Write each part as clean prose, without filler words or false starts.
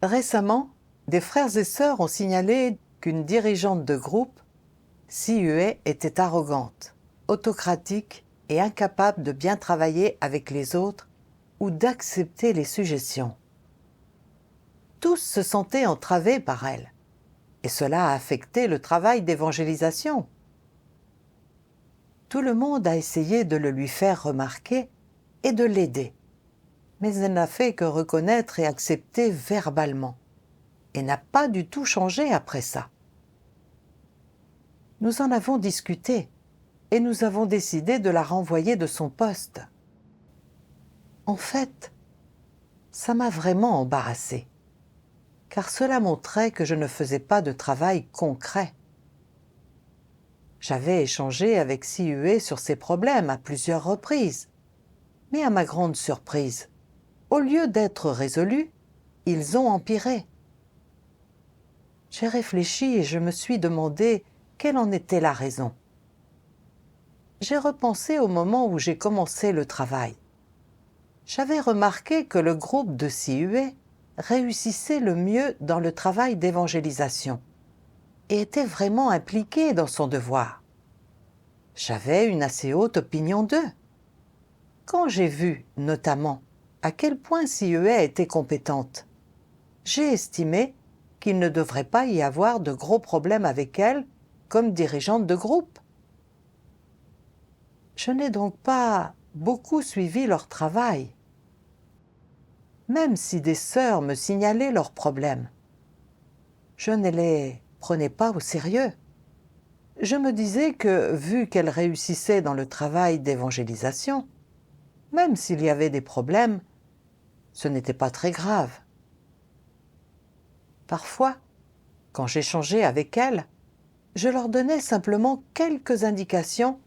Récemment, des frères et sœurs ont signalé qu'une dirigeante de groupe, Si-Hue, était arrogante, autocratique et incapable de bien travailler avec les autres ou d'accepter les suggestions. Tous se sentaient entravés par elle, et cela a affecté le travail d'évangélisation. Tout le monde a essayé de le lui faire remarquer et de l'aider, mais elle n'a fait que reconnaître et accepter verbalement, et n'a pas du tout changé après ça. Nous en avons discuté, et nous avons décidé de la renvoyer de son poste. En fait, ça m'a vraiment embarrassée, car cela montrait que je ne faisais pas de travail concret. J'avais échangé avec Si-Hue sur ses problèmes à plusieurs reprises, mais à ma grande surprise, au lieu d'être résolus, ils ont empiré. J'ai réfléchi et je me suis demandé quelle en était la raison. J'ai repensé au moment où j'ai commencé le travail. J'avais remarqué que le groupe de Si-Hue réussissait le mieux dans le travail d'évangélisation et était vraiment impliqué dans son devoir. J'avais une assez haute opinion d'eux. Quand j'ai vu, notamment, à quel point Si-Hue était compétente, j'ai estimé qu'il ne devrait pas y avoir de gros problèmes avec elle comme dirigeante de groupe. Je n'ai donc pas beaucoup suivi leur travail. Même si des sœurs me signalaient leurs problèmes, je ne les prenais pas au sérieux. Je me disais que, vu qu'elles réussissaient dans le travail d'évangélisation, même s'il y avait des problèmes, ce n'était pas très grave. Parfois, quand j'échangeais avec elles, je leur donnais simplement quelques indications,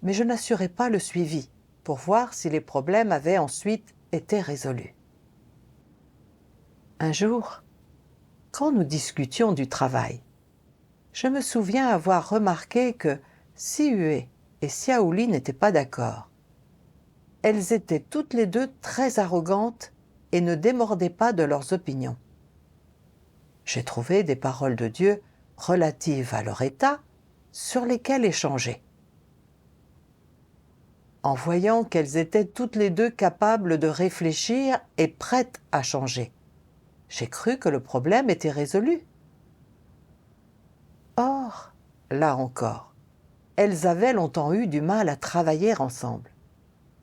mais je n'assurais pas le suivi pour voir si les problèmes avaient ensuite été résolus. Un jour, quand nous discutions du travail, je me souviens avoir remarqué que Si-Hue et Xiaoli n'étaient pas d'accord. Elles étaient toutes les deux très arrogantes et ne démordaient pas de leurs opinions. J'ai trouvé des paroles de Dieu relatives à leur état sur lesquelles échanger. En voyant qu'elles étaient toutes les deux capables de réfléchir et prêtes à changer, j'ai cru que le problème était résolu. Or, là encore, elles avaient longtemps eu du mal à travailler ensemble,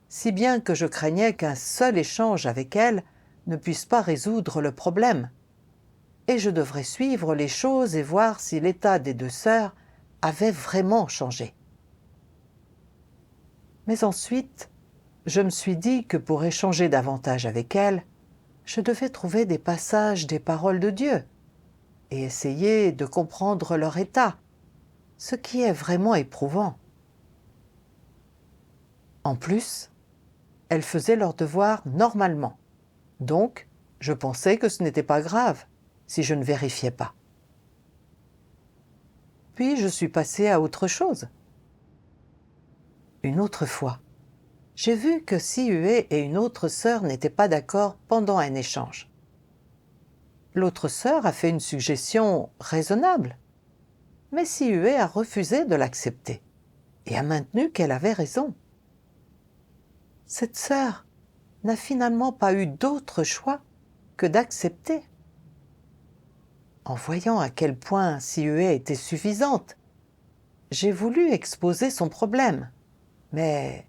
si bien que je craignais qu'un seul échange avec elles ne puisse pas résoudre le problème, et je devrais suivre les choses et voir si l'état des deux sœurs avait vraiment changé. Mais ensuite, je me suis dit que pour échanger davantage avec elles, je devais trouver des passages des paroles de Dieu et essayer de comprendre leur état, ce qui est vraiment éprouvant. En plus, elles faisaient leurs devoirs normalement, donc je pensais que ce n'était pas grave si je ne vérifiais pas. Puis je suis passée à autre chose. Une autre fois, j'ai vu que Si-Hue et une autre sœur n'étaient pas d'accord pendant un échange. L'autre sœur a fait une suggestion raisonnable, mais Si-Hue a refusé de l'accepter et a maintenu qu'elle avait raison. Cette sœur n'a finalement pas eu d'autre choix que d'accepter. En voyant à quel point Si-Hue était suffisante, j'ai voulu exposer son problème, mais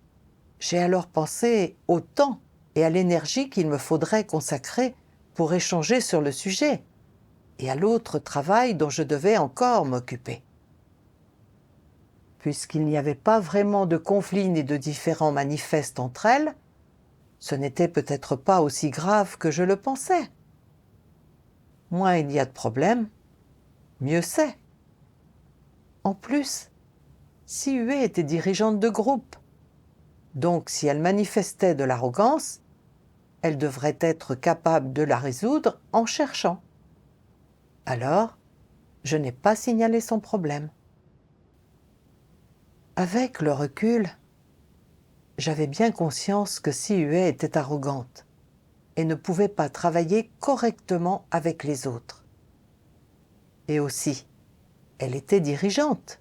j'ai alors pensé au temps et à l'énergie qu'il me faudrait consacrer pour échanger sur le sujet, et à l'autre travail dont je devais encore m'occuper. Puisqu'il n'y avait pas vraiment de conflit ni de différends manifestes entre elles, ce n'était peut-être pas aussi grave que je le pensais. Moins il y a de problèmes, mieux c'est. En plus, Si-Hue était dirigeante de groupe, donc si elle manifestait de l'arrogance, elle devrait être capable de la résoudre en cherchant. Alors, je n'ai pas signalé son problème. Avec le recul, j'avais bien conscience que Si-Hue était arrogante et ne pouvait pas travailler correctement avec les autres. Et aussi, elle était dirigeante.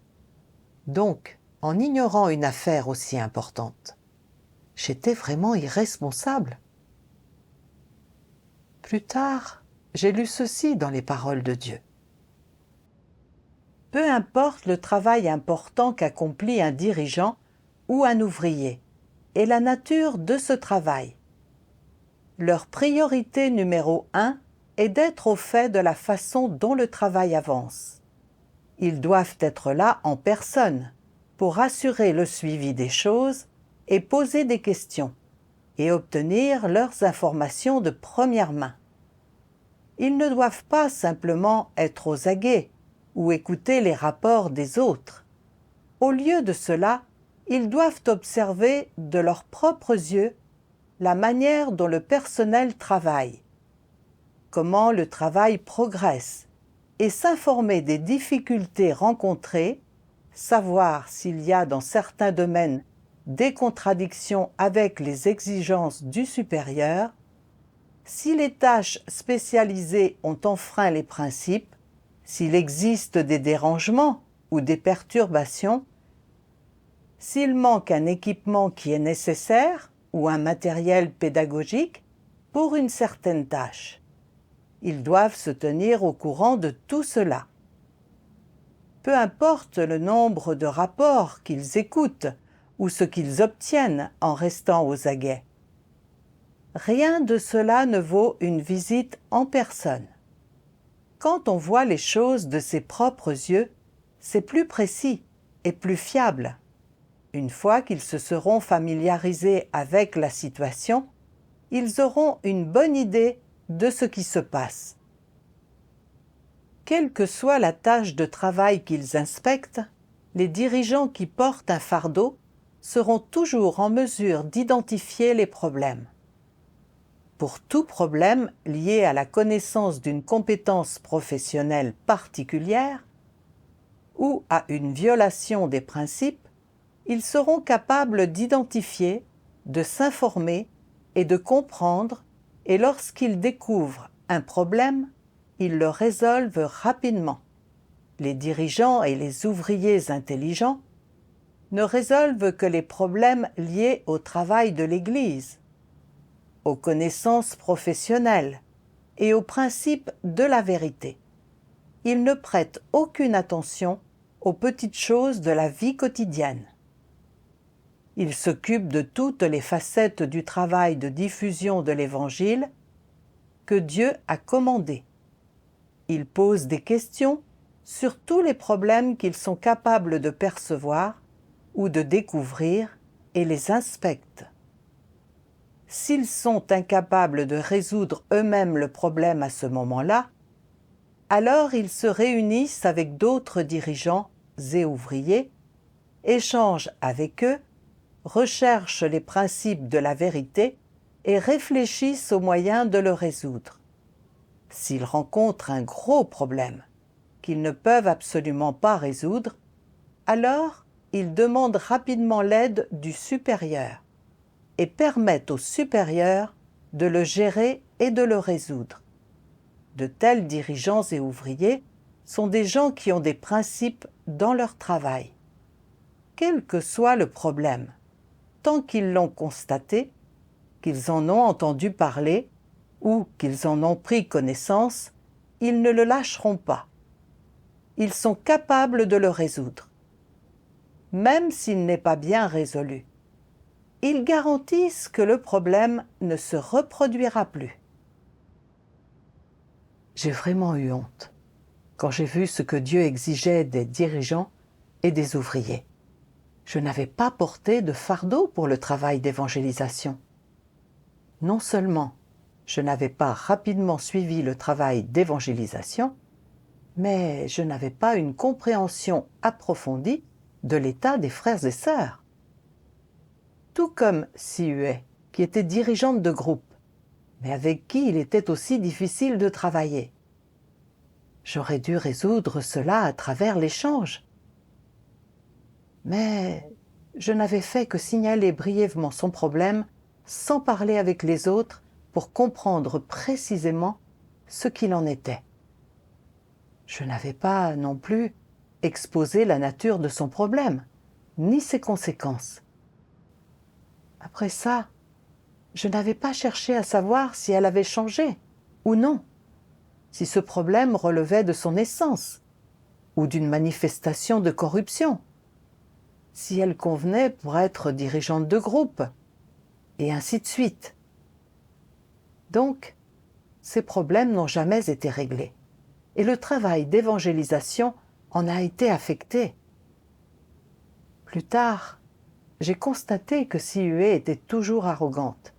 Donc, en ignorant une affaire aussi importante, j'étais vraiment irresponsable. Plus tard, j'ai lu ceci dans les paroles de Dieu. Peu importe le travail important qu'accomplit un dirigeant ou un ouvrier, et la nature de ce travail. Leur priorité numéro 1 est d'être au fait de la façon dont le travail avance. Ils doivent être là en personne pour assurer le suivi des choses et poser des questions et obtenir leurs informations de première main. Ils ne doivent pas simplement être aux aguets ou écouter les rapports des autres. Au lieu de cela, ils doivent observer de leurs propres yeux la manière dont le personnel travaille, comment le travail progresse, et s'informer des difficultés rencontrées, savoir s'il y a dans certains domaines des contradictions avec les exigences du supérieur, si les tâches spécialisées ont enfreint les principes, s'il existe des dérangements ou des perturbations, s'il manque un équipement qui est nécessaire ou un matériel pédagogique pour une certaine tâche. Ils doivent se tenir au courant de tout cela. Peu importe le nombre de rapports qu'ils écoutent ou ce qu'ils obtiennent en restant aux aguets. Rien de cela ne vaut une visite en personne. Quand on voit les choses de ses propres yeux, c'est plus précis et plus fiable. Une fois qu'ils se seront familiarisés avec la situation, ils auront une bonne idée de ce qui se passe. Quelle que soit la tâche de travail qu'ils inspectent, les dirigeants qui portent un fardeau seront toujours en mesure d'identifier les problèmes. Pour tout problème lié à la connaissance d'une compétence professionnelle particulière ou à une violation des principes, ils seront capables d'identifier, de s'informer et de comprendre, et lorsqu'ils découvrent un problème, ils le résolvent rapidement. Les dirigeants et les ouvriers intelligents ne résolvent que les problèmes liés au travail de l'Église, aux connaissances professionnelles et aux principes de la vérité. Ils ne prêtent aucune attention aux petites choses de la vie quotidienne. Ils s'occupent de toutes les facettes du travail de diffusion de l'Évangile que Dieu a commandé. Ils posent des questions sur tous les problèmes qu'ils sont capables de percevoir ou de découvrir et les inspectent. S'ils sont incapables de résoudre eux-mêmes le problème à ce moment-là, alors ils se réunissent avec d'autres dirigeants et ouvriers, échangent avec eux, recherchent les principes de la vérité et réfléchissent aux moyens de le résoudre. S'ils rencontrent un gros problème qu'ils ne peuvent absolument pas résoudre, alors ils demandent rapidement l'aide du supérieur et permettent au supérieur de le gérer et de le résoudre. De tels dirigeants et ouvriers sont des gens qui ont des principes dans leur travail. Quel que soit le problème, tant qu'ils l'ont constaté, qu'ils en ont entendu parler ou qu'ils en ont pris connaissance, ils ne le lâcheront pas. Ils sont capables de le résoudre. Même s'il n'est pas bien résolu, ils garantissent que le problème ne se reproduira plus. J'ai vraiment eu honte quand j'ai vu ce que Dieu exigeait des dirigeants et des ouvriers. Je n'avais pas porté de fardeau pour le travail d'évangélisation. Non seulement je n'avais pas rapidement suivi le travail d'évangélisation, mais je n'avais pas une compréhension approfondie de l'état des frères et sœurs. Tout comme Siué, qui était dirigeante de groupe, mais avec qui il était aussi difficile de travailler. J'aurais dû résoudre cela à travers l'échange. Mais je n'avais fait que signaler brièvement son problème sans parler avec les autres pour comprendre précisément ce qu'il en était. Je n'avais pas non plus exposé la nature de son problème, ni ses conséquences. Après ça, je n'avais pas cherché à savoir si elle avait changé ou non, si ce problème relevait de son essence ou d'une manifestation de corruption, si elle convenait pour être dirigeante de groupe, et ainsi de suite. Donc, ces problèmes n'ont jamais été réglés, et le travail d'évangélisation en a été affecté. Plus tard, j'ai constaté que Siué était toujours arrogante,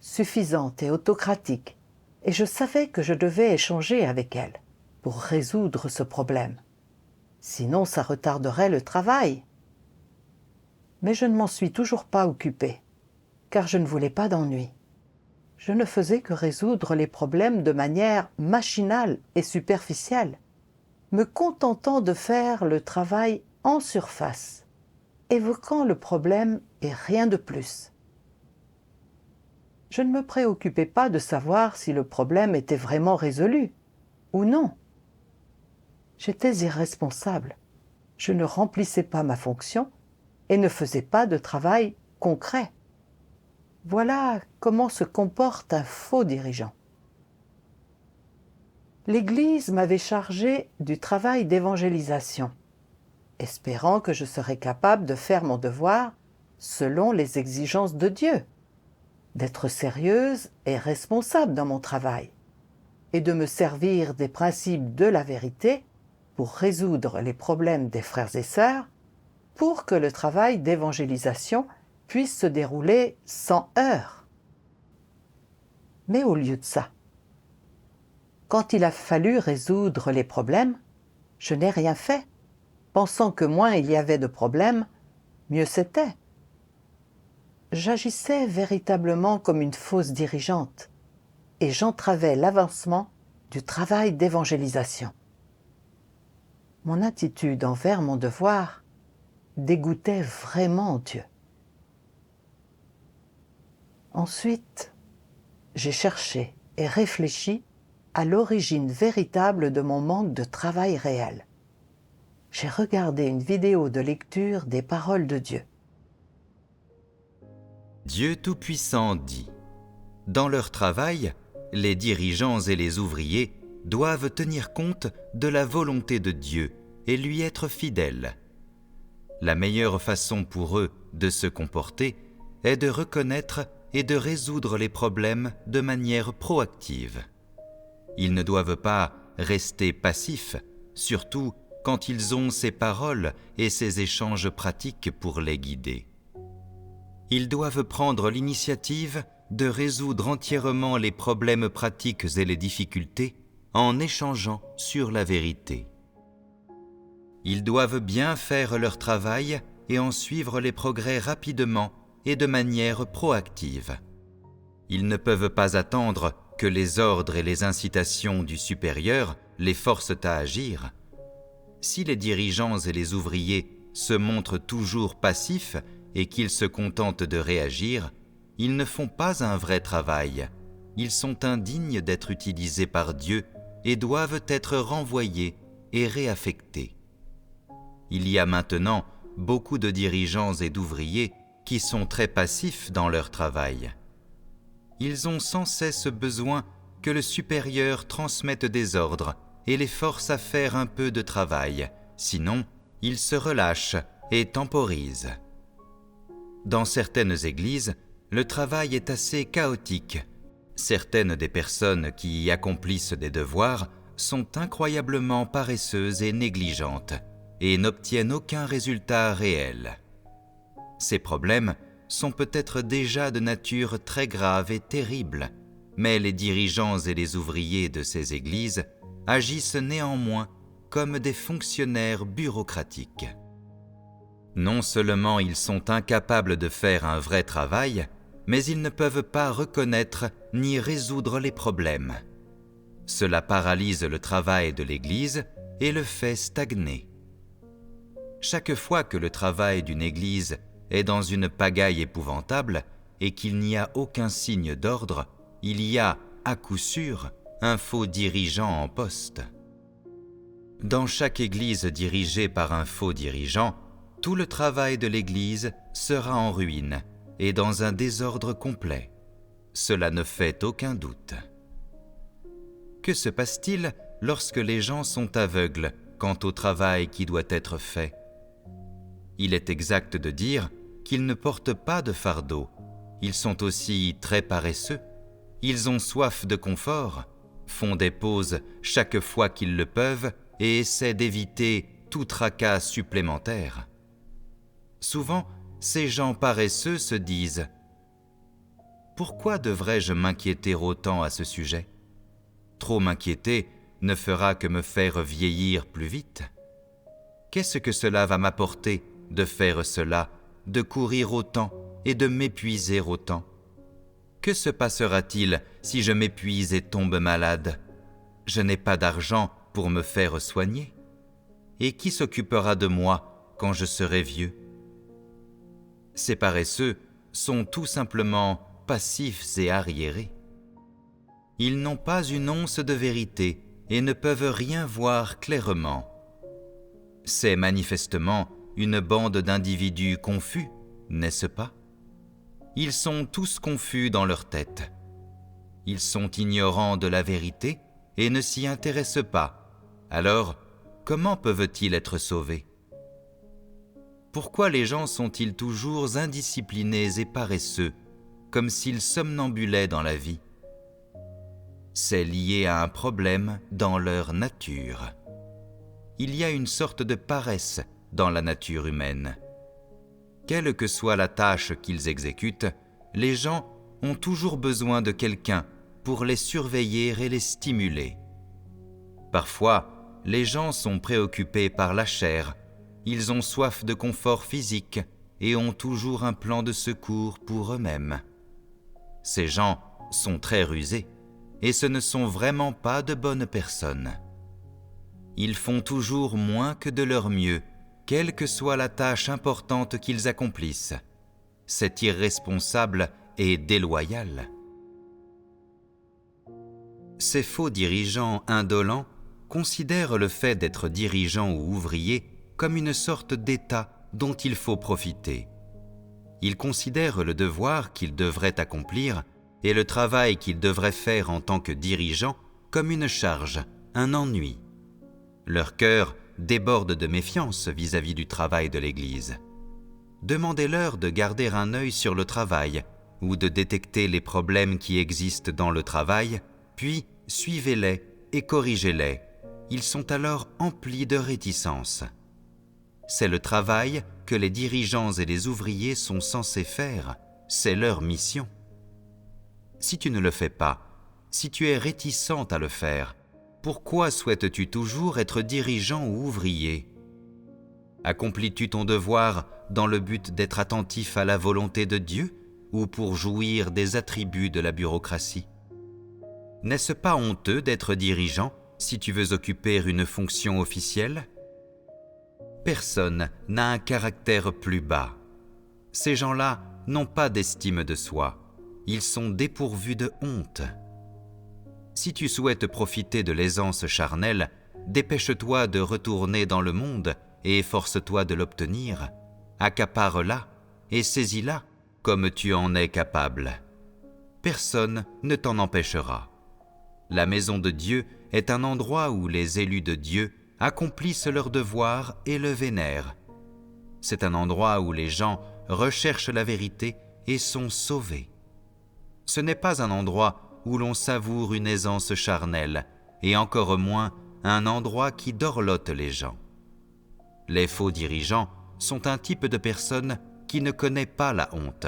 suffisante et autocratique, et je savais que je devais échanger avec elle pour résoudre ce problème. Sinon, ça retarderait le travail. Mais je ne m'en suis toujours pas occupée, car je ne voulais pas d'ennui. Je ne faisais que résoudre les problèmes de manière machinale et superficielle, me contentant de faire le travail en surface, évoquant le problème et rien de plus. Je ne me préoccupais pas de savoir si le problème était vraiment résolu ou non. J'étais irresponsable. Je ne remplissais pas ma fonction et ne faisais pas de travail concret. Voilà comment se comporte un faux dirigeant. L'Église m'avait chargé du travail d'évangélisation, espérant que je serais capable de faire mon devoir selon les exigences de Dieu, d'être sérieuse et responsable dans mon travail, et de me servir des principes de la vérité pour résoudre les problèmes des frères et sœurs, pour que le travail d'évangélisation puisse se dérouler sans heurts. Mais au lieu de ça, quand il a fallu résoudre les problèmes, je n'ai rien fait, pensant que moins il y avait de problèmes, mieux c'était. J'agissais véritablement comme une fausse dirigeante, et j'entravais l'avancement du travail d'évangélisation. Mon attitude envers mon devoir dégoûtait vraiment Dieu. Ensuite, j'ai cherché et réfléchi à l'origine véritable de mon manque de travail réel. J'ai regardé une vidéo de lecture des paroles de Dieu. Dieu Tout-Puissant dit : dans leur travail, les dirigeants et les ouvriers doivent tenir compte de la volonté de Dieu et lui être fidèles. La meilleure façon pour eux de se comporter est de reconnaître et de résoudre les problèmes de manière proactive. Ils ne doivent pas rester passifs, surtout quand ils ont ces paroles et ces échanges pratiques pour les guider. Ils doivent prendre l'initiative de résoudre entièrement les problèmes pratiques et les difficultés en échangeant sur la vérité. Ils doivent bien faire leur travail et en suivre les progrès rapidement et de manière proactive. Ils ne peuvent pas attendre que les ordres et les incitations du supérieur les forcent à agir. Si les dirigeants et les ouvriers se montrent toujours passifs et qu'ils se contentent de réagir, ils ne font pas un vrai travail. Ils sont indignes d'être utilisés par Dieu et doivent être renvoyés et réaffectés. Il y a maintenant beaucoup de dirigeants et d'ouvriers qui sont très passifs dans leur travail. Ils ont sans cesse besoin que le supérieur transmette des ordres et les force à faire un peu de travail, sinon ils se relâchent et temporisent. Dans certaines églises, le travail est assez chaotique. Certaines des personnes qui y accomplissent des devoirs sont incroyablement paresseuses et négligentes et n'obtiennent aucun résultat réel. Ces problèmes sont peut-être déjà de nature très grave et terrible, mais les dirigeants et les ouvriers de ces églises agissent néanmoins comme des fonctionnaires bureaucratiques. Non seulement ils sont incapables de faire un vrai travail, mais ils ne peuvent pas reconnaître ni résoudre les problèmes. Cela paralyse le travail de l'Église et le fait stagner. Chaque fois que le travail d'une Église est dans une pagaille épouvantable et qu'il n'y a aucun signe d'ordre, il y a, à coup sûr, un faux dirigeant en poste. Dans chaque église dirigée par un faux dirigeant, tout le travail de l'église sera en ruine et dans un désordre complet. Cela ne fait aucun doute. Que se passe-t-il lorsque les gens sont aveugles quant au travail qui doit être fait? Il est exact de dire qu'ils ne portent pas de fardeau. Ils sont aussi très paresseux. Ils ont soif de confort, font des pauses chaque fois qu'ils le peuvent et essaient d'éviter tout tracas supplémentaire. Souvent, ces gens paresseux se disent « Pourquoi devrais-je m'inquiéter autant à ce sujet ? Trop m'inquiéter ne fera que me faire vieillir plus vite. Qu'est-ce que cela va m'apporter de faire cela, de courir autant et de m'épuiser autant ? Que se passera-t-il si je m'épuise et tombe malade ? Je n'ai pas d'argent pour me faire soigner. Et qui s'occupera de moi quand je serai vieux ? Ces paresseux sont tout simplement passifs et arriérés. Ils n'ont pas une once de vérité et ne peuvent rien voir clairement. C'est manifestement une bande d'individus confus, n'est-ce pas ? Ils sont tous confus dans leur tête. Ils sont ignorants de la vérité et ne s'y intéressent pas. Alors, comment peuvent-ils être sauvés ? Pourquoi les gens sont-ils toujours indisciplinés et paresseux, comme s'ils somnambulaient dans la vie ? C'est lié à un problème dans leur nature. Il y a une sorte de paresse dans la nature humaine. Quelle que soit la tâche qu'ils exécutent, les gens ont toujours besoin de quelqu'un pour les surveiller et les stimuler. Parfois, les gens sont préoccupés par la chair, ils ont soif de confort physique et ont toujours un plan de secours pour eux-mêmes. Ces gens sont très rusés et ce ne sont vraiment pas de bonnes personnes. Ils font toujours moins que de leur mieux, quelle que soit la tâche importante qu'ils accomplissent. C'est irresponsable et déloyal. Ces faux dirigeants indolents considèrent le fait d'être dirigeant ou ouvrier comme une sorte d'état dont il faut profiter. Ils considèrent le devoir qu'ils devraient accomplir et le travail qu'ils devraient faire en tant que dirigeants comme une charge, un ennui. Leur cœur déborde de méfiance vis-à-vis du travail de l'Église. Demandez-leur de garder un œil sur le travail ou de détecter les problèmes qui existent dans le travail, puis suivez-les et corrigez-les. Ils sont alors emplis de réticence. C'est le travail que les dirigeants et les ouvriers sont censés faire, c'est leur mission. Si tu ne le fais pas, si tu es réticente à le faire, pourquoi souhaites-tu toujours être dirigeant ou ouvrier ? Accomplis-tu ton devoir dans le but d'être attentif à la volonté de Dieu ou pour jouir des attributs de la bureaucratie ? N'est-ce pas honteux d'être dirigeant si tu veux occuper une fonction officielle ? Personne n'a un caractère plus bas. Ces gens-là n'ont pas d'estime de soi. Ils sont dépourvus de honte. Si tu souhaites profiter de l'aisance charnelle, dépêche-toi de retourner dans le monde et efforce-toi de l'obtenir. Accapare-la et saisis-la comme tu en es capable. Personne ne t'en empêchera. La maison de Dieu est un endroit où les élus de Dieu accomplissent leur devoir et le vénèrent. C'est un endroit où les gens recherchent la vérité et sont sauvés. Ce n'est pas un endroit où l'on savoure une aisance charnelle, et encore moins un endroit qui dorlote les gens. Les faux dirigeants sont un type de personne qui ne connaît pas la honte.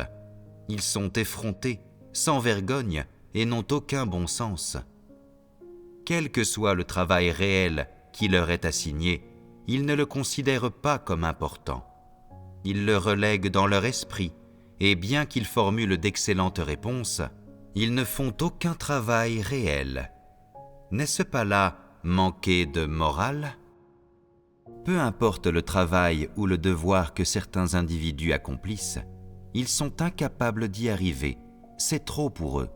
Ils sont effrontés, sans vergogne et n'ont aucun bon sens. Quel que soit le travail réel qui leur est assigné, ils ne le considèrent pas comme important. Ils le relèguent dans leur esprit, et bien qu'ils formulent d'excellentes réponses, ils ne font aucun travail réel. N'est-ce pas là manquer de morale ? Peu importe le travail ou le devoir que certains individus accomplissent, ils sont incapables d'y arriver, c'est trop pour eux.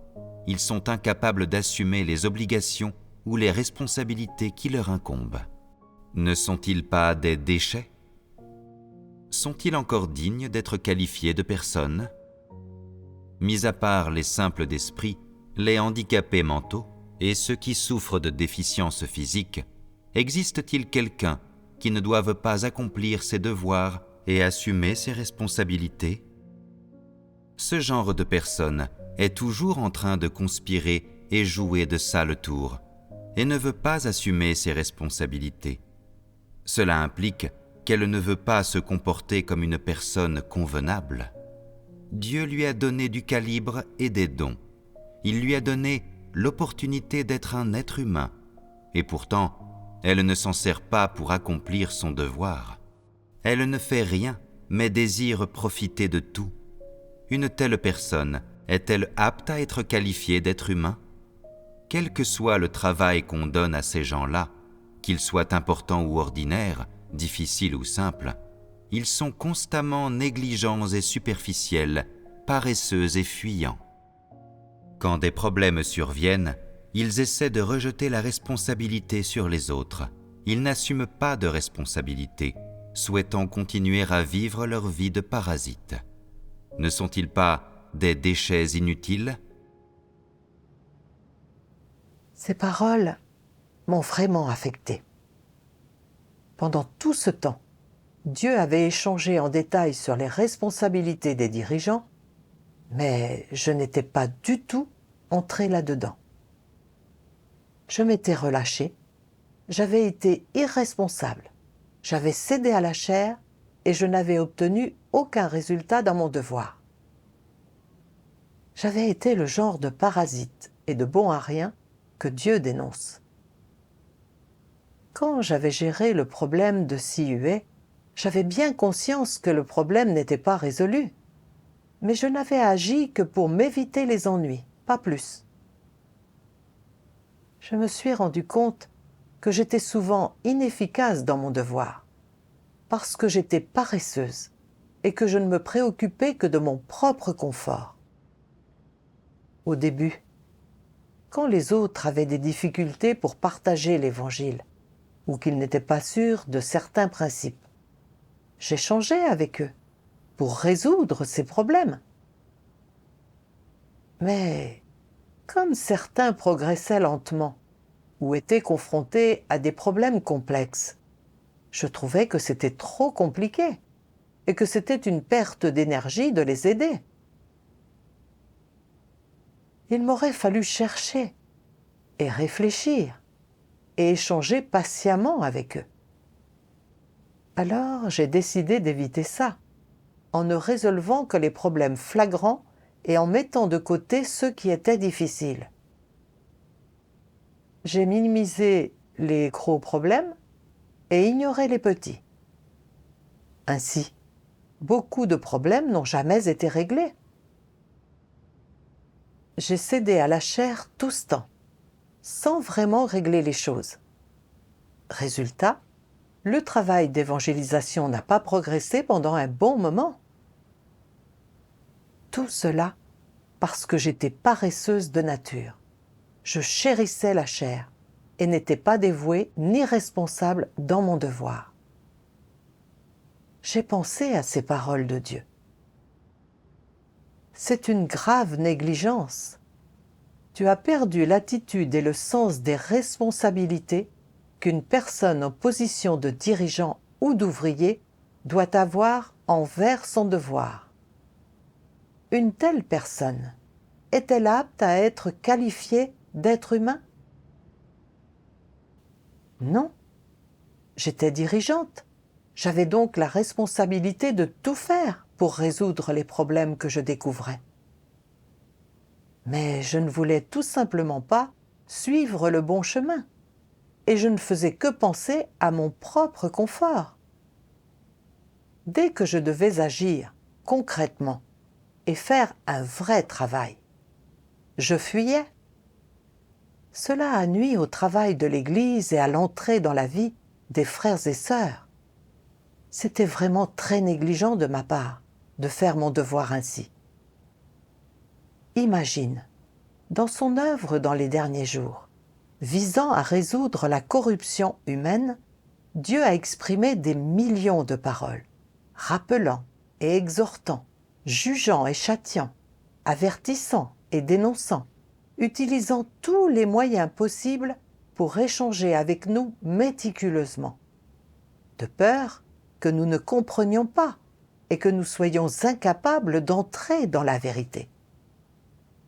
ils sont incapables d'assumer les obligations ou les responsabilités qui leur incombent. Ne sont-ils pas des déchets? Sont-ils encore dignes d'être qualifiés de personnes? Mis à part les simples d'esprit, les handicapés mentaux et ceux qui souffrent de déficiences physiques, existe-t-il quelqu'un qui ne doive pas accomplir ses devoirs et assumer ses responsabilités? Ce genre de personne est toujours en train de conspirer et jouer de sales tours, et ne veut pas assumer ses responsabilités. Cela implique qu'elle ne veut pas se comporter comme une personne convenable. Dieu lui a donné du calibre et des dons. Il lui a donné l'opportunité d'être un être humain, et pourtant, elle ne s'en sert pas pour accomplir son devoir. Elle ne fait rien, mais désire profiter de tout. Une telle personne est-elle apte à être qualifiée d'être humain? Quel que soit le travail qu'on donne à ces gens-là, qu'il soit important ou ordinaire, difficile ou simple, ils sont constamment négligents et superficiels, paresseux et fuyants. Quand des problèmes surviennent, ils essaient de rejeter la responsabilité sur les autres. Ils n'assument pas de responsabilité, souhaitant continuer à vivre leur vie de parasites. Ne sont-ils pas des déchets inutiles? Ces paroles m'ont vraiment affectée. Pendant tout ce temps, Dieu avait échangé en détail sur les responsabilités des dirigeants, mais je n'étais pas du tout entrée là-dedans. Je m'étais relâchée, j'avais été irresponsable, j'avais cédé à la chair et je n'avais obtenu aucun résultat dans mon devoir. J'avais été le genre de parasite et de bon à rien que Dieu dénonce. Quand j'avais géré le problème de Sihué, j'avais bien conscience que le problème n'était pas résolu, mais je n'avais agi que pour m'éviter les ennuis, pas plus. Je me suis rendu compte que j'étais souvent inefficace dans mon devoir, parce que j'étais paresseuse et que je ne me préoccupais que de mon propre confort. Au début, quand les autres avaient des difficultés pour partager l'Évangile, ou qu'ils n'étaient pas sûrs de certains principes, j'échangeais avec eux pour résoudre ces problèmes. Mais comme certains progressaient lentement ou étaient confrontés à des problèmes complexes, je trouvais que c'était trop compliqué et que c'était une perte d'énergie de les aider. Il m'aurait fallu chercher et réfléchir et échanger patiemment avec eux. Alors j'ai décidé d'éviter ça, en ne résolvant que les problèmes flagrants et en mettant de côté ceux qui étaient difficiles. J'ai minimisé les gros problèmes et ignoré les petits. Ainsi, beaucoup de problèmes n'ont jamais été réglés. J'ai cédé à la chair tout ce temps, sans vraiment régler les choses. Résultat, le travail d'évangélisation n'a pas progressé pendant un bon moment. Tout cela parce que j'étais paresseuse de nature. Je chérissais la chair et n'étais pas dévouée ni responsable dans mon devoir. J'ai pensé à ces paroles de Dieu. C'est une grave négligence. Tu as perdu l'attitude et le sens des responsabilités qu'une personne en position de dirigeant ou d'ouvrier doit avoir envers son devoir. Une telle personne est-elle apte à être qualifiée d'être humain? Non. J'étais dirigeante. J'avais donc la responsabilité de tout faire pour résoudre les problèmes que je découvrais. Mais je ne voulais tout simplement pas suivre le bon chemin, et je ne faisais que penser à mon propre confort. Dès que je devais agir concrètement et faire un vrai travail, je fuyais. Cela a nui au travail de l'Église et à l'entrée dans la vie des frères et sœurs. C'était vraiment très négligent de ma part de faire mon devoir ainsi. Imagine, Dans son œuvre dans les derniers jours, visant à résoudre la corruption humaine, Dieu a exprimé des millions de paroles, rappelant et exhortant, jugeant et châtiant, avertissant et dénonçant, utilisant tous les moyens possibles pour échanger avec nous méticuleusement, de peur que nous ne comprenions pas et que nous soyons incapables d'entrer dans la vérité.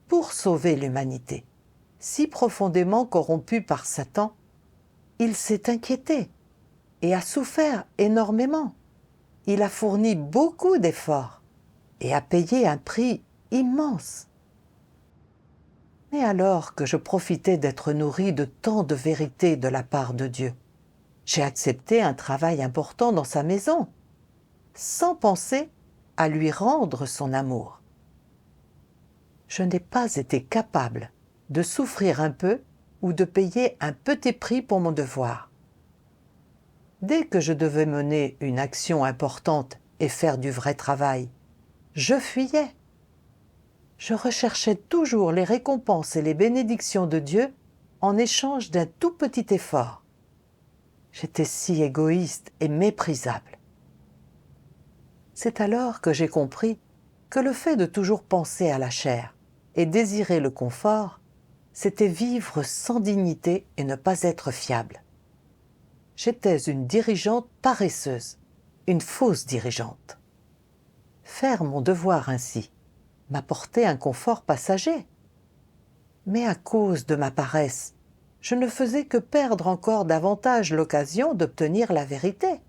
Pour sauver l'humanité, si profondément corrompue par Satan, il s'est inquiété et a souffert énormément. Il a fourni beaucoup d'efforts et a payé un prix immense. Mais alors que je profitais d'être nourri de tant de vérité de la part de Dieu, j'ai accepté un travail important dans sa maison, sans penser à lui rendre son amour. Je n'ai pas été capable de souffrir un peu ou de payer un petit prix pour mon devoir. Dès que je devais mener une action importante et faire du vrai travail, je fuyais. Je recherchais toujours les récompenses et les bénédictions de Dieu en échange d'un tout petit effort. J'étais si égoïste et méprisable. C'est alors que j'ai compris que le fait de toujours penser à la chair et désirer le confort, c'était vivre sans dignité et ne pas être fiable. J'étais une dirigeante paresseuse, une fausse dirigeante. Faire mon devoir ainsi m'apportait un confort passager. Mais à cause de ma paresse, je ne faisais que perdre encore davantage l'occasion d'obtenir la vérité,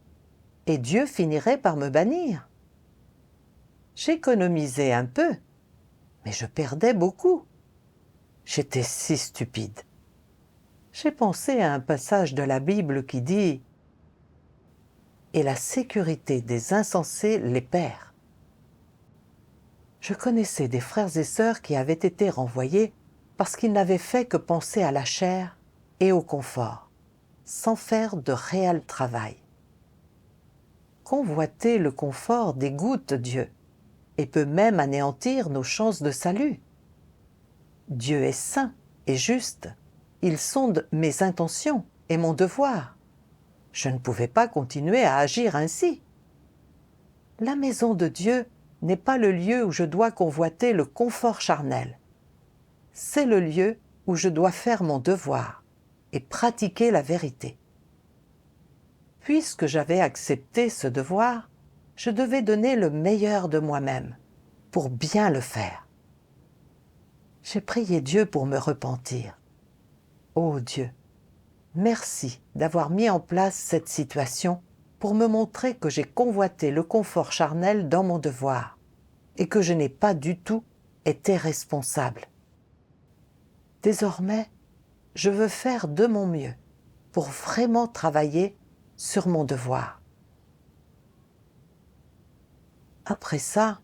et Dieu finirait par me bannir. J'économisais un peu, mais je perdais beaucoup. J'étais si stupide. J'ai pensé à un passage de la Bible qui dit « Et la sécurité des insensés les perd ». Je connaissais des frères et sœurs qui avaient été renvoyés parce qu'ils n'avaient fait que penser à la chair et au confort, sans faire de réel travail. Convoiter le confort dégoûte Dieu et peut même anéantir nos chances de salut. Dieu est saint et juste. Il sonde mes intentions et mon devoir. Je ne pouvais pas continuer à agir ainsi. La maison de Dieu n'est pas le lieu où je dois convoiter le confort charnel. C'est le lieu où je dois faire mon devoir et pratiquer la vérité. Puisque j'avais accepté ce devoir, je devais donner le meilleur de moi-même pour bien le faire. J'ai prié Dieu pour me repentir. Ô Dieu, merci d'avoir mis en place cette situation pour me montrer que j'ai convoité le confort charnel dans mon devoir et que je n'ai pas du tout été responsable. Désormais, je veux faire de mon mieux pour vraiment travailler sur mon devoir. Après ça,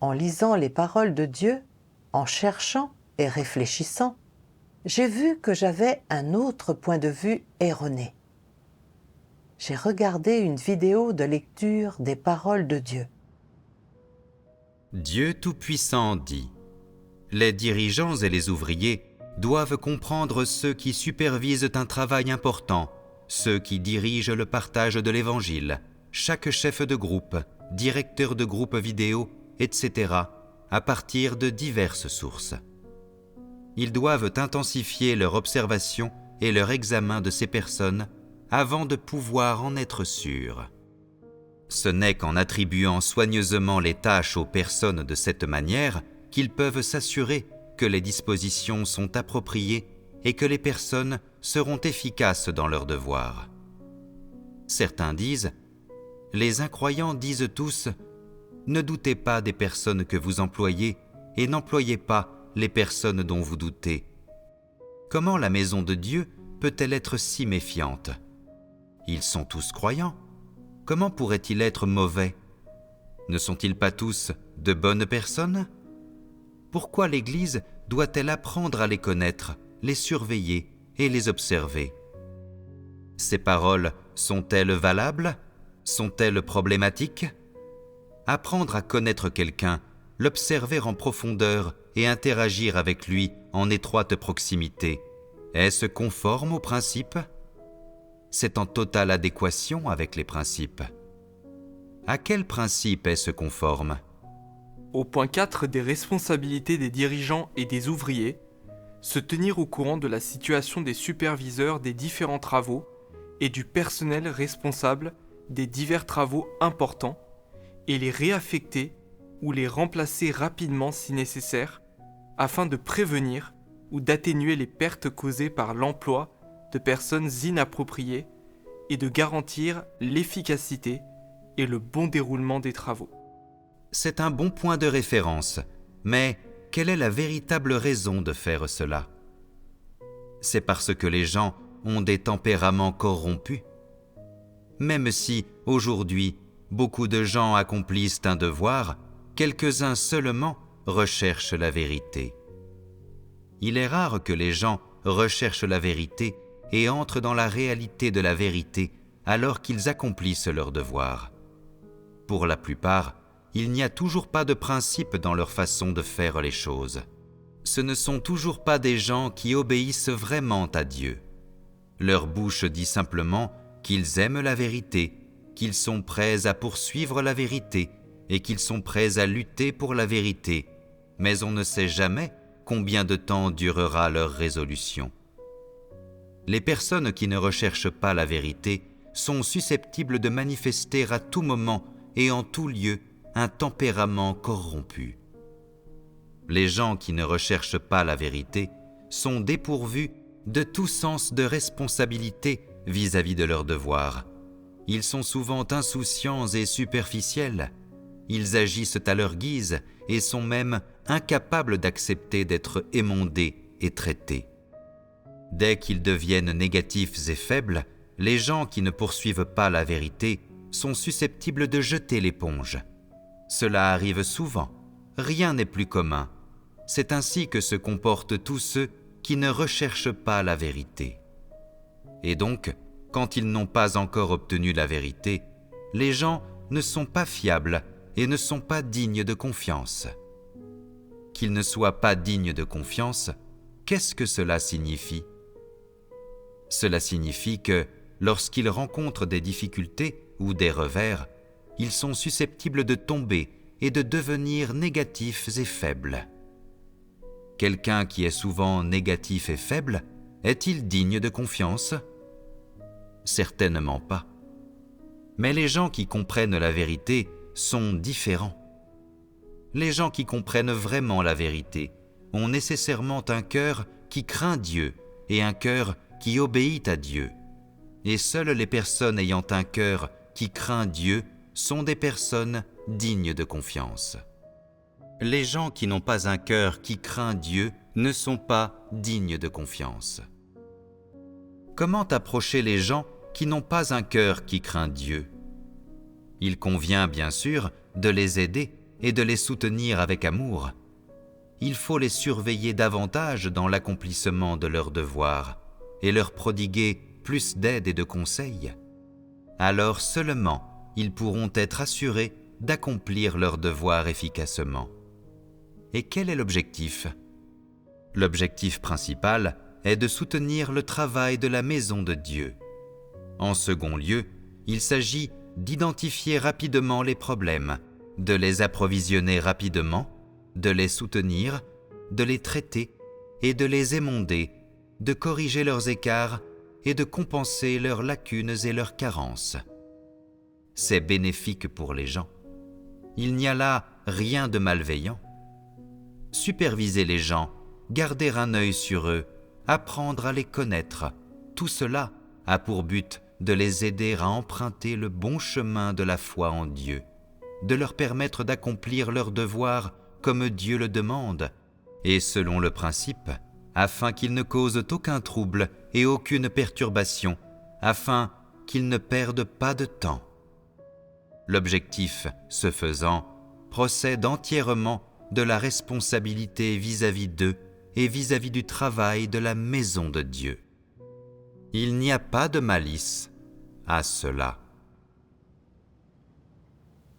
en lisant les paroles de Dieu, en cherchant et réfléchissant, j'ai vu que j'avais un autre point de vue erroné. J'ai regardé une vidéo de lecture des paroles de Dieu. Dieu Tout-Puissant dit : les dirigeants et les ouvriers doivent comprendre ceux qui supervisent un travail important, ceux qui dirigent le partage de l'Évangile, chaque chef de groupe, directeur de groupe vidéo, etc., à partir de diverses sources. Ils doivent intensifier leur observation et leur examen de ces personnes avant de pouvoir en être sûrs. Ce n'est qu'en attribuant soigneusement les tâches aux personnes de cette manière qu'ils peuvent s'assurer que les dispositions sont appropriées et que les personnes seront efficaces dans leurs devoirs. Certains disent « Les incroyants disent tous « Ne doutez pas des personnes que vous employez et n'employez pas les personnes dont vous doutez. » Comment la maison de Dieu peut-elle être si méfiante ? Ils sont tous croyants. Comment pourraient-ils être mauvais ? Ne sont-ils pas tous de bonnes personnes ? Pourquoi l'Église doit-elle apprendre à les connaître, les surveiller et les observer ? Ces paroles sont-elles valables ? Sont-elles problématiques ? Apprendre à connaître quelqu'un, l'observer en profondeur et interagir avec lui en étroite proximité, est-ce conforme aux principes? C'est en totale adéquation avec les principes. À quel principe est-ce conforme? Au point 4 des responsabilités des dirigeants et des ouvriers, se tenir au courant de la situation des superviseurs des différents travaux et du personnel responsable des divers travaux importants et les réaffecter ou les remplacer rapidement si nécessaire afin de prévenir ou d'atténuer les pertes causées par l'emploi de personnes inappropriées et de garantir l'efficacité et le bon déroulement des travaux. C'est un bon point de référence, mais quelle est la véritable raison de faire cela? C'est parce que les gens ont des tempéraments corrompus. Même si, aujourd'hui, beaucoup de gens accomplissent un devoir, quelques-uns seulement recherchent la vérité. Il est rare que les gens recherchent la vérité et entrent dans la réalité de la vérité alors qu'ils accomplissent leur devoir. Pour la plupart, il n'y a toujours pas de principe dans leur façon de faire les choses. Ce ne sont toujours pas des gens qui obéissent vraiment à Dieu. Leur bouche dit simplement qu'ils aiment la vérité, qu'ils sont prêts à poursuivre la vérité et qu'ils sont prêts à lutter pour la vérité, mais on ne sait jamais combien de temps durera leur résolution. Les personnes qui ne recherchent pas la vérité sont susceptibles de manifester à tout moment et en tout lieu un tempérament corrompu. Les gens qui ne recherchent pas la vérité sont dépourvus de tout sens de responsabilité vis-à-vis de leurs devoirs. Ils sont souvent insouciants et superficiels. Ils agissent à leur guise et sont même incapables d'accepter d'être émondés et traités. Dès qu'ils deviennent négatifs et faibles, les gens qui ne poursuivent pas la vérité sont susceptibles de jeter l'éponge. Cela arrive souvent, rien n'est plus commun. C'est ainsi que se comportent tous ceux qui ne recherchent pas la vérité. Et donc, quand ils n'ont pas encore obtenu la vérité, les gens ne sont pas fiables et ne sont pas dignes de confiance. Qu'ils ne soient pas dignes de confiance, qu'est-ce que cela signifie? Cela signifie que, lorsqu'ils rencontrent des difficultés ou des revers, ils sont susceptibles de tomber et de devenir négatifs et faibles. Quelqu'un qui est souvent négatif et faible, est-il digne de confiance? Certainement pas. Mais les gens qui comprennent la vérité sont différents. Les gens qui comprennent vraiment la vérité ont nécessairement un cœur qui craint Dieu et un cœur qui obéit à Dieu. Et seules les personnes ayant un cœur qui craint Dieu sont des personnes dignes de confiance. Les gens qui n'ont pas un cœur qui craint Dieu ne sont pas dignes de confiance. Comment approcher les gens qui n'ont pas un cœur qui craint Dieu? Il convient bien sûr de les aider et de les soutenir avec amour. Il faut les surveiller davantage dans l'accomplissement de leurs devoirs et leur prodiguer plus d'aide et de conseils. Alors seulement, ils pourront être assurés d'accomplir leurs devoirs efficacement. Et quel est l'objectif? L'objectif principal est de soutenir le travail de la maison de Dieu. En second lieu, il s'agit d'identifier rapidement les problèmes, de les approvisionner rapidement, de les soutenir, de les traiter et de les émonder, de corriger leurs écarts et de compenser leurs lacunes et leurs carences. C'est bénéfique pour les gens. Il n'y a là rien de malveillant. Superviser les gens, garder un œil sur eux, apprendre à les connaître, tout cela a pour but de les aider à emprunter le bon chemin de la foi en Dieu, de leur permettre d'accomplir leurs devoirs comme Dieu le demande, et selon le principe, afin qu'ils ne causent aucun trouble et aucune perturbation, afin qu'ils ne perdent pas de temps. L'objectif, ce faisant, procède entièrement de la responsabilité vis-à-vis d'eux et vis-à-vis du travail de la maison de Dieu. Il n'y a pas de malice à cela.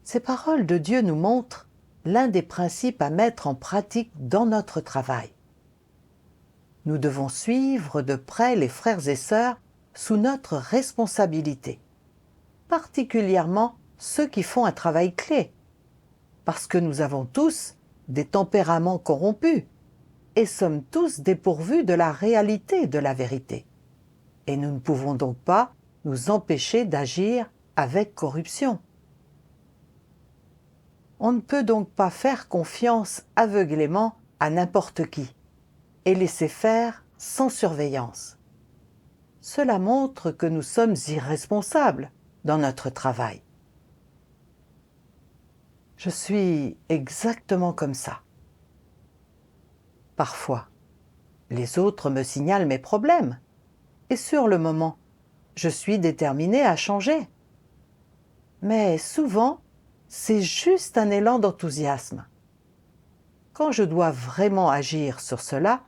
Ces paroles de Dieu nous montrent l'un des principes à mettre en pratique dans notre travail. Nous devons suivre de près les frères et sœurs sous notre responsabilité, particulièrement ceux qui font un travail clé, parce que nous avons tous des tempéraments corrompus et sommes tous dépourvus de la réalité de la vérité. Et nous ne pouvons donc pas nous empêcher d'agir avec corruption. On ne peut donc pas faire confiance aveuglément à n'importe qui et laisser faire sans surveillance. Cela montre que nous sommes irresponsables dans notre travail. Je suis exactement comme ça. Parfois, les autres me signalent mes problèmes et sur le moment, je suis déterminée à changer. Mais souvent, c'est juste un élan d'enthousiasme. Quand je dois vraiment agir sur cela,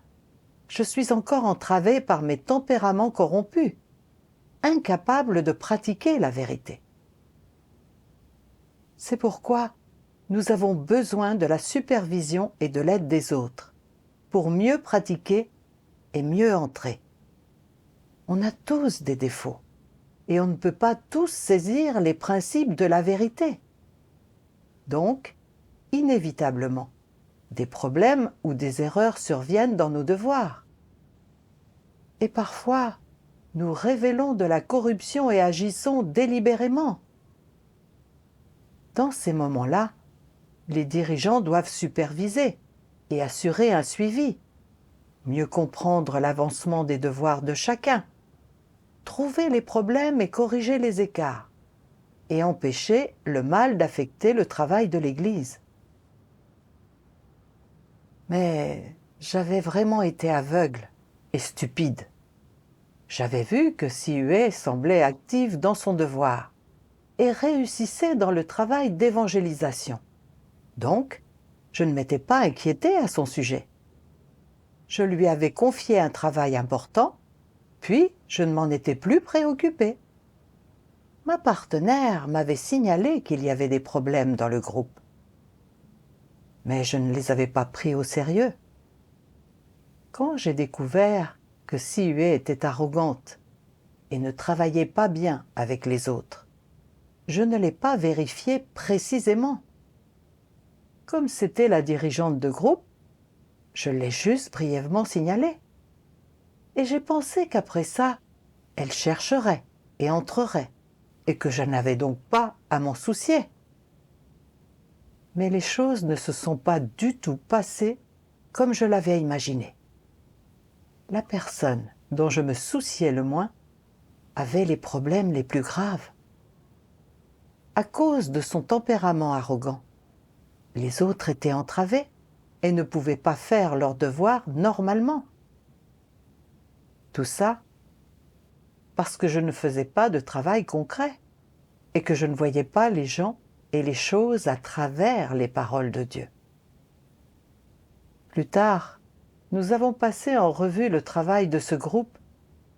je suis encore entravée par mes tempéraments corrompus, incapable de pratiquer la vérité. C'est pourquoi nous avons besoin de la supervision et de l'aide des autres pour mieux pratiquer et mieux entrer. On a tous des défauts et on ne peut pas tous saisir les principes de la vérité. Donc, inévitablement, des problèmes ou des erreurs surviennent dans nos devoirs. Et parfois, nous révélons de la corruption et agissons délibérément. Dans ces moments-là, les dirigeants doivent superviser et assurer un suivi, mieux comprendre l'avancement des devoirs de chacun, trouver les problèmes et corriger les écarts, et empêcher le mal d'affecter le travail de l'Église. Mais j'avais vraiment été aveugle et stupide. J'avais vu que Sihué semblait active dans son devoir et réussissait dans le travail d'évangélisation. Donc, je ne m'étais pas inquiétée à son sujet. Je lui avais confié un travail important, puis je ne m'en étais plus préoccupée. Ma partenaire m'avait signalé qu'il y avait des problèmes dans le groupe. Mais je ne les avais pas pris au sérieux. Quand j'ai découvert que Sihué était arrogante et ne travaillait pas bien avec les autres, je ne l'ai pas vérifié précisément. Comme c'était la dirigeante de groupe, je l'ai juste brièvement signalé. Et j'ai pensé qu'après ça, elle chercherait et entrerait, et que je n'avais donc pas à m'en soucier. Mais les choses ne se sont pas du tout passées comme je l'avais imaginé. La personne dont je me souciais le moins avait les problèmes les plus graves. À cause de son tempérament arrogant, les autres étaient entravés et ne pouvaient pas faire leurs devoirs normalement. Tout ça parce que je ne faisais pas de travail concret et que je ne voyais pas les gens et les choses à travers les paroles de Dieu. Plus tard, nous avons passé en revue le travail de ce groupe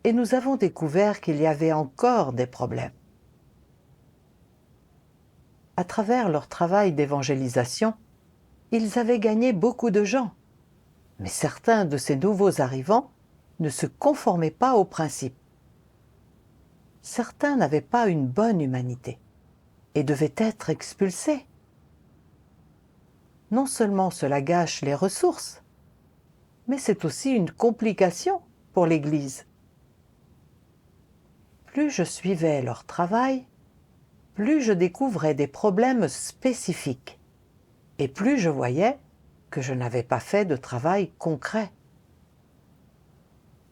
et nous avons découvert qu'il y avait encore des problèmes. À travers leur travail d'évangélisation, ils avaient gagné beaucoup de gens, mais certains de ces nouveaux arrivants ne se conformaient pas aux principes. Certains n'avaient pas une bonne humanité et devaient être expulsés. Non seulement cela gâche les ressources, mais c'est aussi une complication pour l'Église. Plus je suivais leur travail, plus je découvrais des problèmes spécifiques et plus je voyais que je n'avais pas fait de travail concret.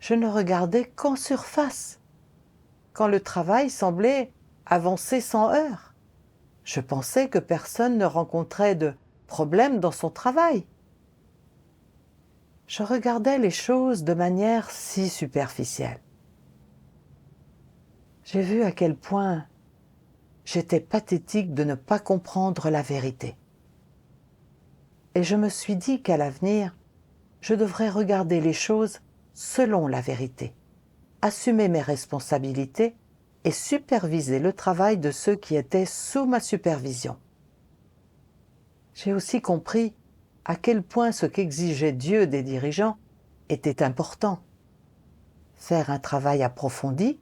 Je ne regardais qu'en surface, quand le travail semblait avancer sans heurts. Je pensais que personne ne rencontrait de problème dans son travail. Je regardais les choses de manière si superficielle. J'ai vu à quel point j'étais pathétique de ne pas comprendre la vérité. Et je me suis dit qu'à l'avenir, je devrais regarder les choses selon la vérité, assumer mes responsabilités et superviser le travail de ceux qui étaient sous ma supervision. J'ai aussi compris à quel point ce qu'exigeait Dieu des dirigeants était important. Faire un travail approfondi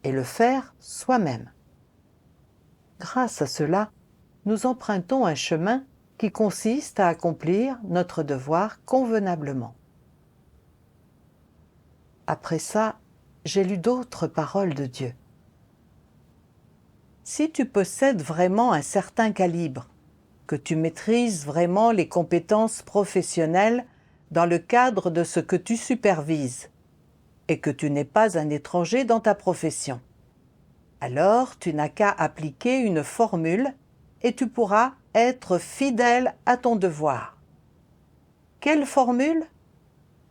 et le faire soi-même. Grâce à cela, nous empruntons un chemin qui consiste à accomplir notre devoir convenablement. Après ça, j'ai lu d'autres paroles de Dieu. Si tu possèdes vraiment un certain calibre, que tu maîtrises vraiment les compétences professionnelles dans le cadre de ce que tu supervises, et que tu n'es pas un étranger dans ta profession, alors tu n'as qu'à appliquer une formule et tu pourras être fidèle à ton devoir. Quelle formule?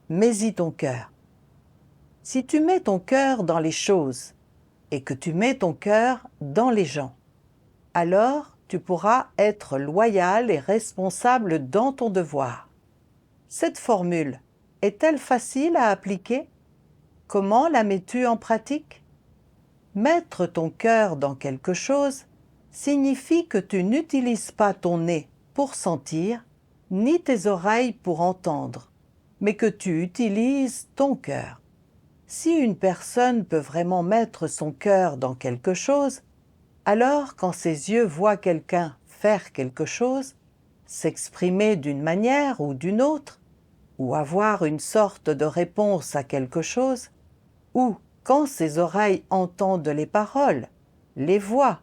Mets-y ton cœur. Si tu mets ton cœur dans les choses et que tu mets ton cœur dans les gens, alors tu pourras être loyal et responsable dans ton devoir. Cette formule est-elle facile à appliquer? Comment la mets-tu en pratique? Mettre ton cœur dans quelque chose signifie que tu n'utilises pas ton nez pour sentir, ni tes oreilles pour entendre, mais que tu utilises ton cœur. Si une personne peut vraiment mettre son cœur dans quelque chose, alors quand ses yeux voient quelqu'un faire quelque chose, s'exprimer d'une manière ou d'une autre, ou avoir une sorte de réponse à quelque chose, ou quand ses oreilles entendent les paroles, les voix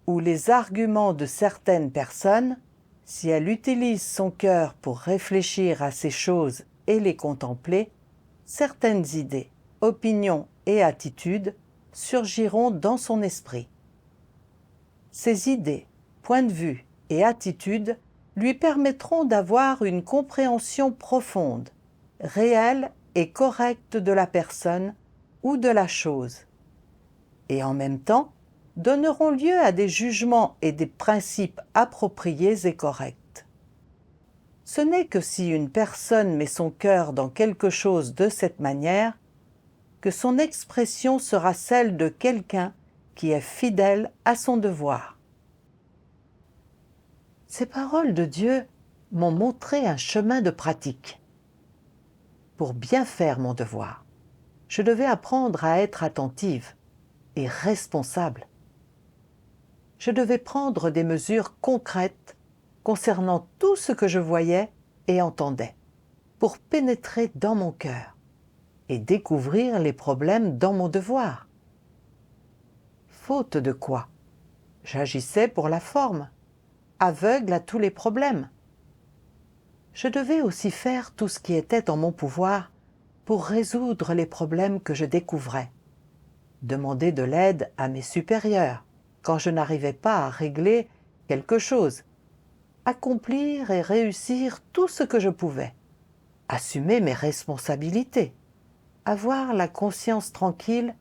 ou les arguments de certaines personnes, si elle utilise son cœur pour réfléchir à ces choses et les contempler, certaines idées, opinions et attitudes surgiront dans son esprit. Ces idées, points de vue et attitudes lui permettront d'avoir une compréhension profonde, réelle et correcte de la personne ou de la chose, et en même temps donneront lieu à des jugements et des principes appropriés et corrects. Ce n'est que si une personne met son cœur dans quelque chose de cette manière que son expression sera celle de quelqu'un qui est fidèle à son devoir. Ces paroles de Dieu m'ont montré un chemin de pratique. Pour bien faire mon devoir, je devais apprendre à être attentive et responsable. Je devais prendre des mesures concrètes concernant tout ce que je voyais et entendais, pour pénétrer dans mon cœur et découvrir les problèmes dans mon devoir. Faute de quoi, j'agissais pour la forme, aveugle à tous les problèmes. Je devais aussi faire tout ce qui était en mon pouvoir pour résoudre les problèmes que je découvrais, demander de l'aide à mes supérieurs quand je n'arrivais pas à régler quelque chose, accomplir et réussir tout ce que je pouvais, assumer mes responsabilités, avoir la conscience tranquille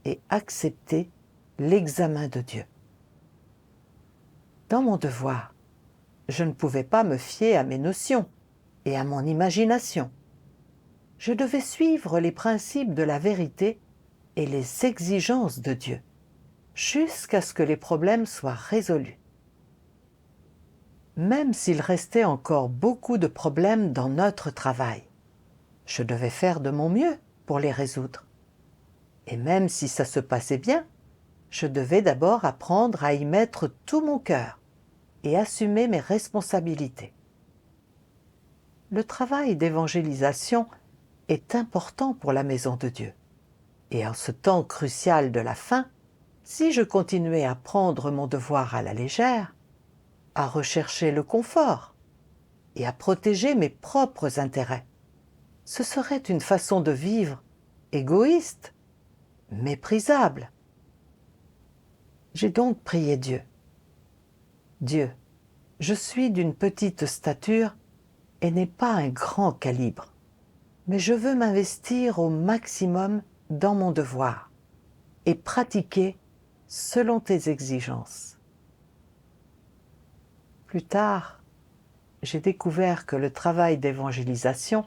et accepter l'examen de Dieu. Dans mon devoir, je ne pouvais pas me fier à mes notions et à mon imagination. Je devais suivre les principes de la vérité et les exigences de Dieu, jusqu'à ce que les problèmes soient résolus. Même s'il restait encore beaucoup de problèmes dans notre travail, je devais faire de mon mieux pour les résoudre. Et même si ça se passait bien, je devais d'abord apprendre à y mettre tout mon cœur et assumer mes responsabilités. Le travail d'évangélisation est important pour la maison de Dieu. Et en ce temps crucial de la fin, si je continuais à prendre mon devoir à la légère, à rechercher le confort et à protéger mes propres intérêts, ce serait une façon de vivre égoïste, méprisable. J'ai donc prié Dieu. Dieu, je suis d'une petite stature et n'ai pas un grand calibre, mais je veux m'investir au maximum dans mon devoir et pratiquer selon tes exigences. Plus tard, j'ai découvert que le travail d'évangélisation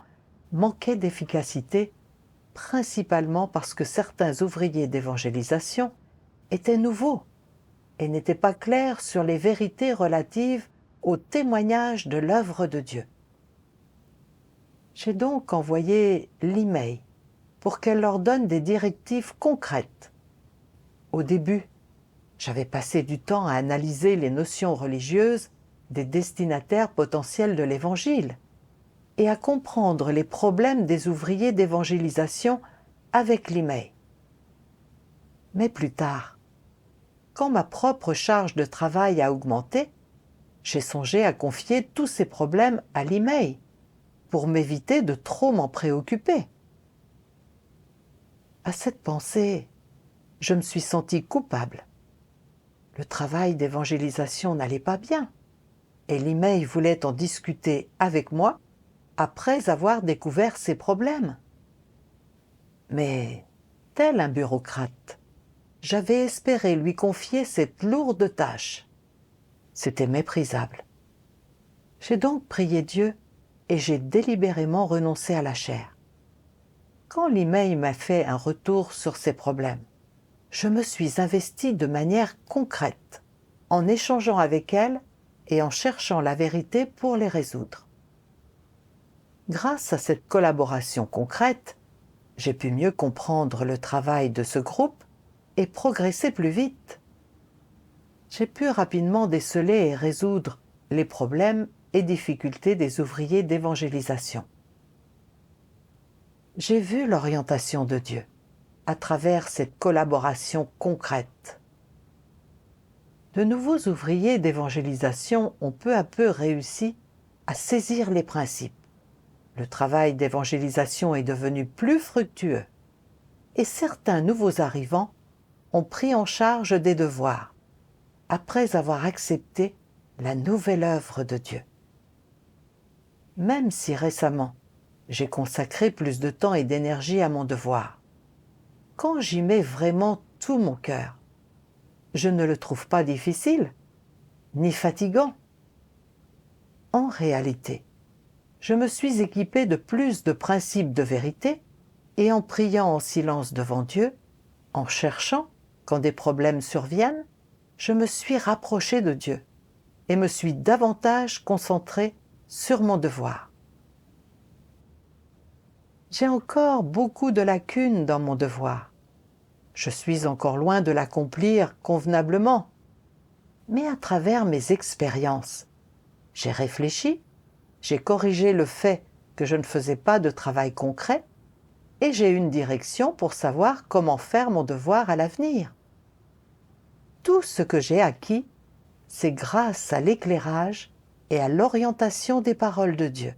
manquait d'efficacité, principalement parce que certains ouvriers d'évangélisation étaient nouveaux et n'étaient pas clairs sur les vérités relatives au témoignage de l'œuvre de Dieu. J'ai donc envoyé l'email pour qu'elle leur donne des directives concrètes. Au début, j'avais passé du temps à analyser les notions religieuses des destinataires potentiels de l'Évangile et à comprendre les problèmes des ouvriers d'évangélisation avec l'email. Mais plus tard, quand ma propre charge de travail a augmenté, j'ai songé à confier tous ces problèmes à l'email pour m'éviter de trop m'en préoccuper. À cette pensée, je me suis sentie coupable. Le travail d'évangélisation n'allait pas bien et l'email voulait en discuter avec moi après avoir découvert ses problèmes. Mais, tel un bureaucrate, j'avais espéré lui confier cette lourde tâche. C'était méprisable. J'ai donc prié Dieu et j'ai délibérément renoncé à la chair. Quand l'email m'a fait un retour sur ses problèmes, je me suis investie de manière concrète, en échangeant avec elle et en cherchant la vérité pour les résoudre. Grâce à cette collaboration concrète, j'ai pu mieux comprendre le travail de ce groupe et progresser plus vite. J'ai pu rapidement déceler et résoudre les problèmes et difficultés des ouvriers d'évangélisation. J'ai vu l'orientation de Dieu à travers cette collaboration concrète. De nouveaux ouvriers d'évangélisation ont peu à peu réussi à saisir les principes. Le travail d'évangélisation est devenu plus fructueux et certains nouveaux arrivants ont pris en charge des devoirs après avoir accepté la nouvelle œuvre de Dieu. Même si récemment, j'ai consacré plus de temps et d'énergie à mon devoir, quand j'y mets vraiment tout mon cœur, je ne le trouve pas difficile, ni fatigant. En réalité, je me suis équipée de plus de principes de vérité et en priant en silence devant Dieu, en cherchant, quand des problèmes surviennent, je me suis rapprochée de Dieu et me suis davantage concentrée sur mon devoir. J'ai encore beaucoup de lacunes dans mon devoir. Je suis encore loin de l'accomplir convenablement. Mais à travers mes expériences, j'ai réfléchi, j'ai corrigé le fait que je ne faisais pas de travail concret et j'ai une direction pour savoir comment faire mon devoir à l'avenir. Tout ce que j'ai acquis, c'est grâce à l'éclairage et à l'orientation des paroles de Dieu.